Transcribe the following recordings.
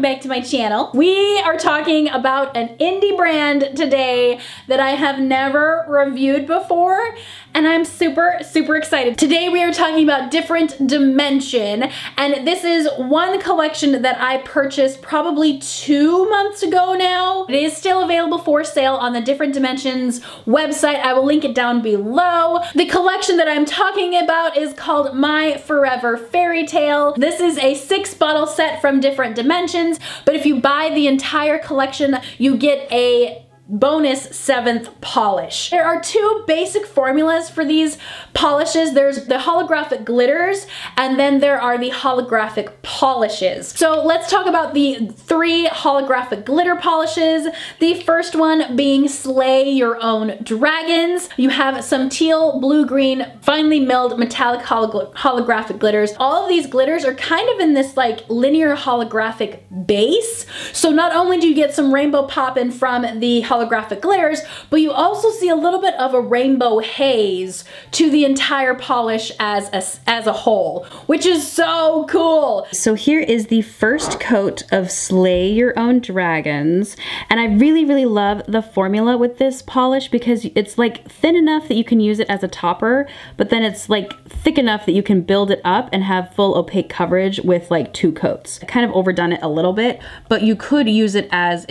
back to my channel. We are talking about an indie brand today that I have never reviewed before, and I'm super, super excited. Today we are talking about Different Dimension, and this is one collection that I purchased probably 2 months ago now. It is still available for sale on the Different Dimensions website. I will link it down below. The collection that I'm talking about is called My Forever Fairytale. This is a 6-bottle set from Different Dimensions, but if you buy the entire collection, you get a bonus 7th polish. There are 2 basic formulas for these polishes. There's the holographic glitters, and then there are the holographic polishes. So let's talk about the 3 holographic glitter polishes. The first one being Slay Your Own Dragons. You have some teal, blue, green, finely milled metallic holographic glitters. All of these glitters are kind of in this like linear holographic base. So not only do you get some rainbow popping from the holographic glitters, but you also see a little bit of a rainbow haze to the entire polish as a whole, which is so cool. So here is the first coat of Slay Your Own Dragons, and I really, really love the formula with this polish because it's like thin enough that you can use it as a topper, but then it's like thick enough that you can build it up and have full opaque coverage with like 2 coats. I kind of overdone it a little bit, but you could use it as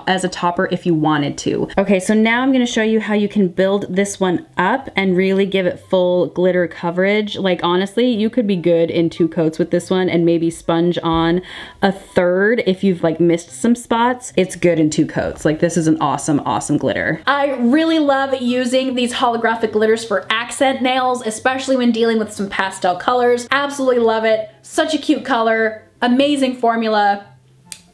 a topper if you wanted to. Okay, so now I'm gonna show you how you can build this one up and really give it full glitter coverage. Like honestly, you could be good in 2 coats with this one and maybe sponge on a 3rd if you've like missed some spots. It's good in 2 coats. Like this is an awesome, awesome glitter. I really love using these holographic glitters for accent nails, especially when dealing with some pastel colors. Absolutely love it. Such a cute color, amazing formula.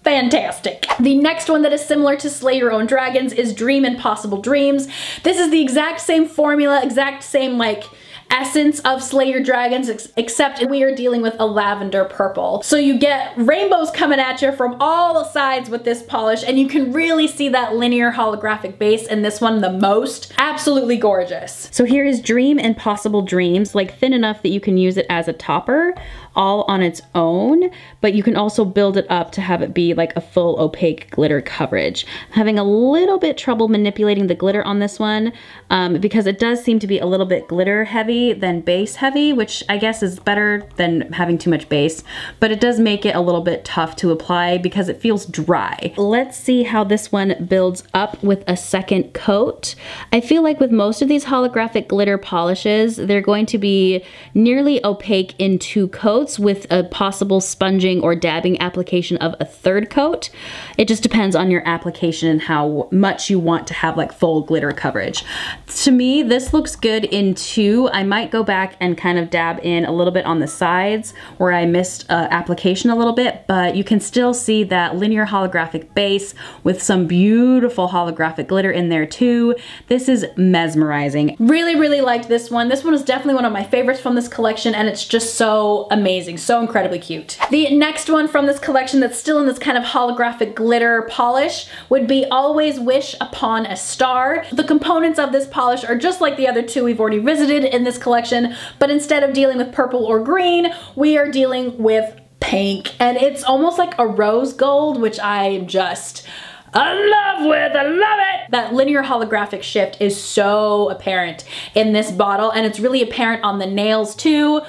Fantastic. The next one that is similar to Slay Your Own Dragons is Dream Impossible Dreams. This is the exact same formula, exact same like essence of Slay Your Dragons, except we are dealing with a lavender purple. So you get rainbows coming at you from all sides with this polish, and you can really see that linear holographic base in this one the most. Absolutely gorgeous. So here is Dream Impossible Dreams, like thin enough that you can use it as a topper all on its own, but you can also build it up to have it be like a full opaque glitter coverage. I'm having a little bit trouble manipulating the glitter on this one because it does seem to be a little bit glitter heavy than base heavy, which I guess is better than having too much base, but it does make it a little bit tough to apply because it feels dry. Let's see how this one builds up with a 2nd coat. I feel like with most of these holographic glitter polishes, they're going to be nearly opaque in 2 coats with a possible sponging or dabbing application of a 3rd coat. It just depends on your application and how much you want to have like full glitter coverage. To me, this looks good in 2. I might go back and kind of dab in a little bit on the sides where I missed application a little bit, but you can still see that linear holographic base with some beautiful holographic glitter in there too. This is mesmerizing. Really, really liked this one. This one is definitely one of my favorites from this collection, and it's just so amazing, so incredibly cute. The next one from this collection that's still in this kind of holographic glitter polish would be Always Wish Upon a Star. The components of this polish are just like the other 2 we've already visited in this collection, but instead of dealing with purple or green, we are dealing with pink, and it's almost like a rose gold, which I'm just in love with. I love it! That linear holographic shift is so apparent in this bottle, and it's really apparent on the nails too.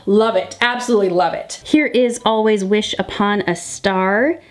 Love it, absolutely love it. Here is Always Wish Upon a Star.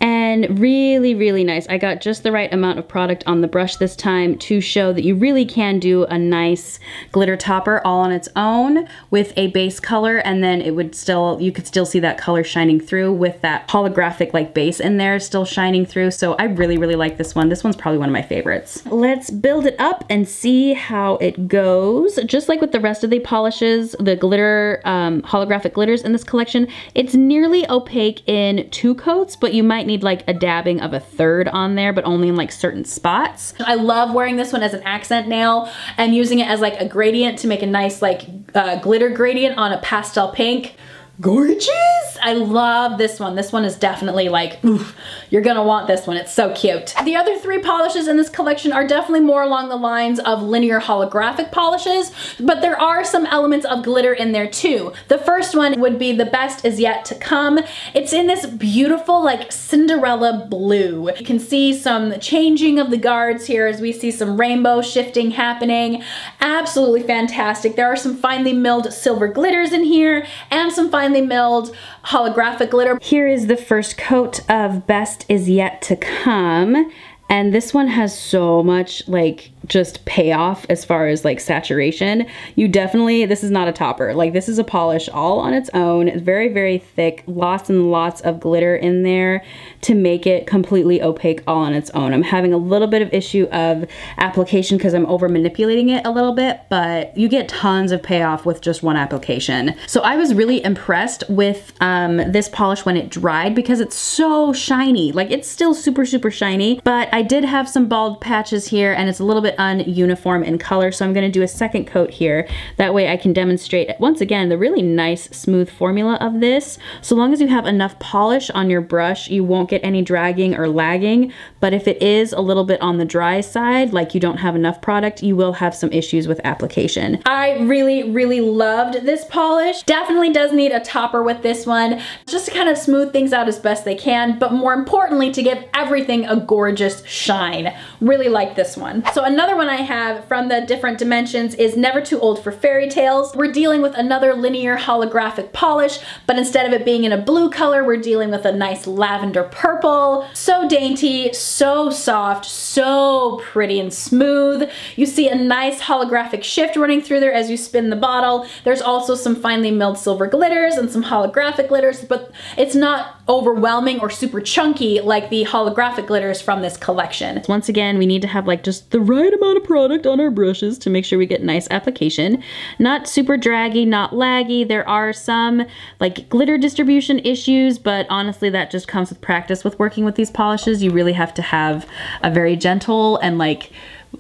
And really, really nice. I got just the right amount of product on the brush this time to show that you really can do a nice glitter topper all on its own with a base color, and then it would still, you could still see that color shining through with that holographic like base in there still shining through. So I really, really like this one. This one's probably one of my favorites. Let's build it up and see how it goes. Just like with the rest of the polishes, the glitter, holographic glitters in this collection, it's nearly opaque in 2 coats, but you might need like a dabbing of a 3rd on there, but only in like certain spots. I love wearing this one as an accent nail and using it as like a gradient to make a nice like glitter gradient on a pastel pink. gorgeous. I love this one. This one is definitely like, oof, you're gonna want this one. It's so cute. The other 3 polishes in this collection are definitely more along the lines of linear holographic polishes, but there are some elements of glitter in there too. The first one would be The Best Is Yet to Come. It's in this beautiful like Cinderella blue. You can see some changing of the guards here as we see some rainbow shifting happening. Absolutely fantastic. There are some finely milled silver glitters in here and some finely milled holographic glitter. Here is the first coat of Best Is Yet to Come. And this one has so much like just payoff as far as like saturation. You definitely, this is not a topper. Like this is a polish all on its own. It's very, very thick, lots and lots of glitter in there to make it completely opaque all on its own. I'm having a little bit of issue of application because I'm over manipulating it a little bit, but you get tons of payoff with just one application. So I was really impressed with this polish when it dried because it's so shiny. Like it's still super, super shiny, but I did have some bald patches here and it's a little bit ununiform in color, so I'm going to do a second coat here. That way I can demonstrate once again the really nice smooth formula of this. So long as you have enough polish on your brush, you won't get any dragging or lagging, but if it is a little bit on the dry side, like you don't have enough product, you will have some issues with application. I really, really loved this polish. Definitely does need a topper with this one, just to kind of smooth things out as best they can, but more importantly to give everything a gorgeous shine. Really like this one. So another one I have from the different dimensions is Never Too Old for Fairytales. We're dealing with another linear holographic polish, but instead of it being in a blue color, we're dealing with a nice lavender purple. So dainty, so soft, so pretty and smooth. You see a nice holographic shift running through there as you spin the bottle. There's also some finely milled silver glitters and some holographic glitters, but it's not overwhelming or super chunky like the holographic glitters from this collection. Once again, we need to have like just the right amount of product on our brushes to make sure we get nice application. Not super draggy, not laggy. There are some like glitter distribution issues, but honestly that just comes with practice with working with these polishes. You really have to have a very gentle and like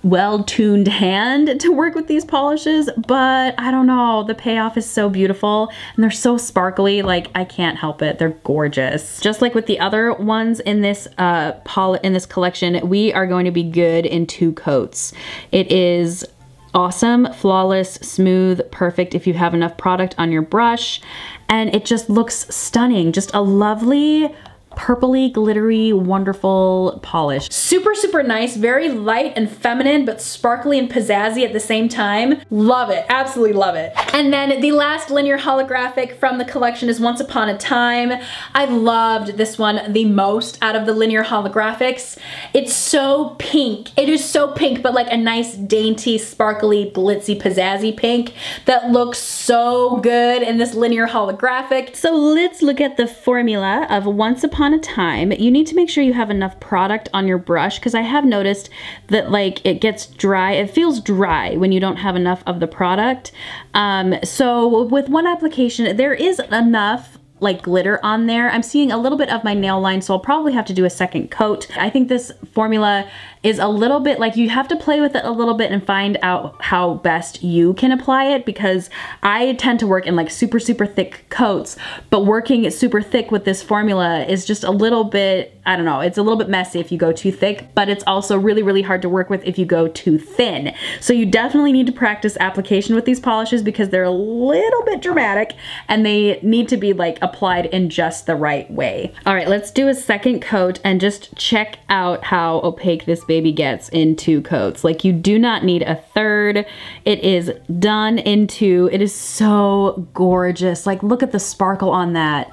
well-tuned hand to work with these polishes, but I don't know, the payoff is so beautiful and they're so sparkly, like I can't help it. They're gorgeous. Just like with the other ones in this collection, we are going to be good in 2 coats. It is awesome, flawless, smooth, perfect if you have enough product on your brush, and it just looks stunning. Just a lovely purpley, glittery, wonderful polish. Super, super nice, very light and feminine, but sparkly and pizzazzy at the same time. Love it, absolutely love it. And then the last linear holographic from the collection is Once Upon a Time. I loved this one the most out of the linear holographics. It's so pink. It is so pink, but like a nice, dainty, sparkly, glitzy, pizzazzy pink that looks so good in this linear holographic. So let's look at the formula of Once Upon a Time. You need to make sure you have enough product on your brush because I have noticed that like it gets dry. It feels dry when you don't have enough of the product. So with one application, there is enough like glitter on there. I'm seeing a little bit of my nail line, so I'll probably have to do a second coat. I think this formula is a little bit like you have to play with it a little bit and find out how best you can apply it, because I tend to work in like super, super thick coats, but working it super thick with this formula is just a little bit, I don't know, it's a little bit messy if you go too thick, but it's also really, really hard to work with if you go too thin. So you definitely need to practice application with these polishes because they're a little bit dramatic and they need to be like applied in just the right way. All right, let's do a second coat and just check out how opaque this baby gets in 2 coats. Like you do not need a third. It is done in 2. It is so gorgeous. Like look at the sparkle on that.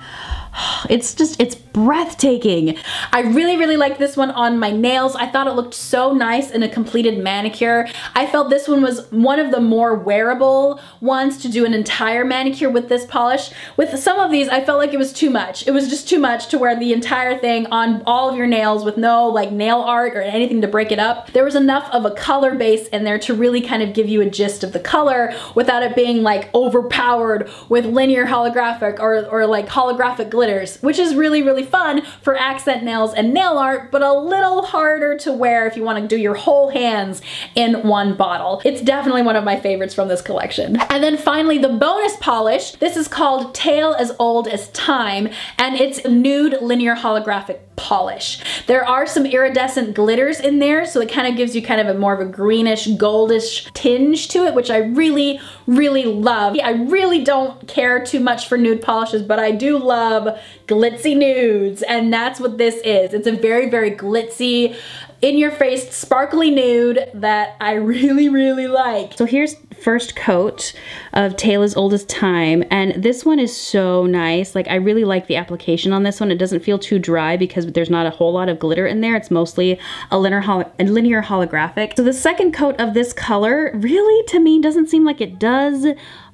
It's just, it's breathtaking. I really, really like this one on my nails. I thought it looked so nice in a completed manicure. I felt this one was one of the more wearable ones to do an entire manicure with this polish. With some of these, I felt like it was too much. It was just too much to wear the entire thing on all of your nails with no like nail art or anything to break it up. There was enough of a color base in there to really kind of give you a gist of the color without it being like overpowered with linear holographic or like holographic glitters. colors, which is really, really fun for accent nails and nail art, but a little harder to wear if you want to do your whole hands in one bottle. It's definitely one of my favorites from this collection. And then finally, the bonus polish. This is called Tale as Old as Time, and it's nude linear holographic polish. There are some iridescent glitters in there, so it kind of gives you kind of a more of a greenish, goldish tinge to it, which I really, really love. I really don't care too much for nude polishes, but I do love glitzy nudes, and that's what this is. It's a very, very glitzy, in-your-face, sparkly nude that I really, really like. So here's first coat of Tale as Old as Time, and this one is so nice. Like, I really like the application on this one. It doesn't feel too dry because there's not a whole lot of glitter in there. It's mostly a linear holographic. So the second coat of this color really, to me, doesn't seem like it does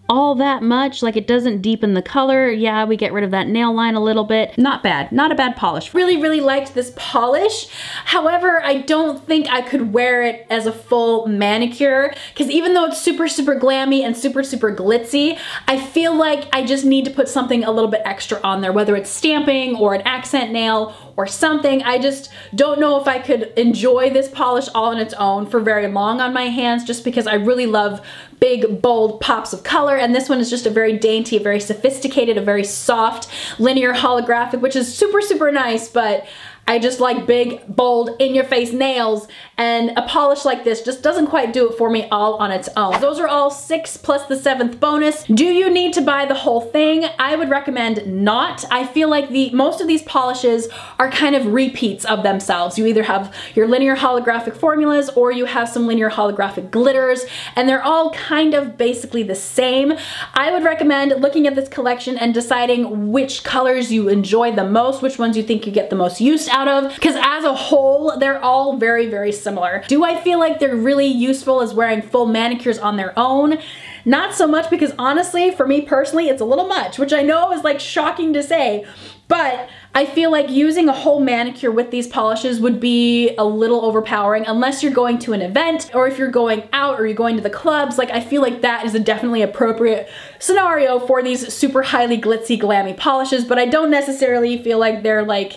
all that much. Like, it doesn't deepen the color. Yeah, we get rid of that nail line a little bit. Not bad, not a bad polish. Really, really liked this polish. However, I don't think I could wear it as a full manicure, because even though it's super, super glammy and super, super glitzy, I feel like I just need to put something a little bit extra on there, whether it's stamping or an accent nail or something. I just don't know if I could enjoy this polish all on its own for very long on my hands, just because I really love big, bold pops of color, and this one is just a very dainty, a very sophisticated, a very soft linear holographic, which is super, super nice, but I just like big, bold, in-your-face nails, and a polish like this just doesn't quite do it for me all on its own. Those are all 6 plus the 7th bonus. Do you need to buy the whole thing? I would recommend not. I feel like most of these polishes are kind of repeats of themselves. You either have your linear holographic formulas or you have some linear holographic glitters, and they're all kind of basically the same. I would recommend looking at this collection and deciding which colors you enjoy the most, which ones you think you get the most use out of, because as a whole, they're all very, very similar. Do I feel like they're really useful as wearing full manicures on their own? Not so much, because honestly, for me personally, it's a little much, which I know is like shocking to say, but I feel like using a whole manicure with these polishes would be a little overpowering unless you're going to an event, or if you're going out or you're going to the clubs. Like, I feel like that is a definitely appropriate scenario for these super highly glitzy, glammy polishes, but I don't necessarily feel like they're like,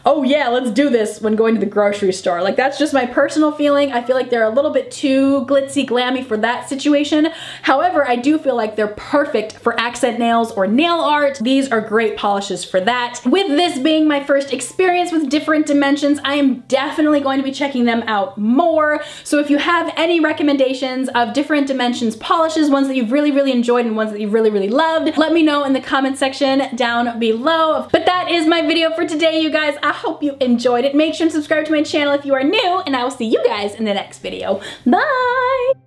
oh yeah, let's do this when going to the grocery store. Like, that's just my personal feeling. I feel like they're a little bit too glitzy, glammy for that situation. However, I do feel like they're perfect for accent nails or nail art. These are great polishes for that. With this being my first experience with different dimensions, I am definitely going to be checking them out more. So if you have any recommendations of different dimensions polishes, ones that you've really, really enjoyed and ones that you've really, really loved, let me know in the comment section down below. But that is my video for today, you guys. I hope you enjoyed it. Make sure and subscribe to my channel if you are new, and I will see you guys in the next video. Bye!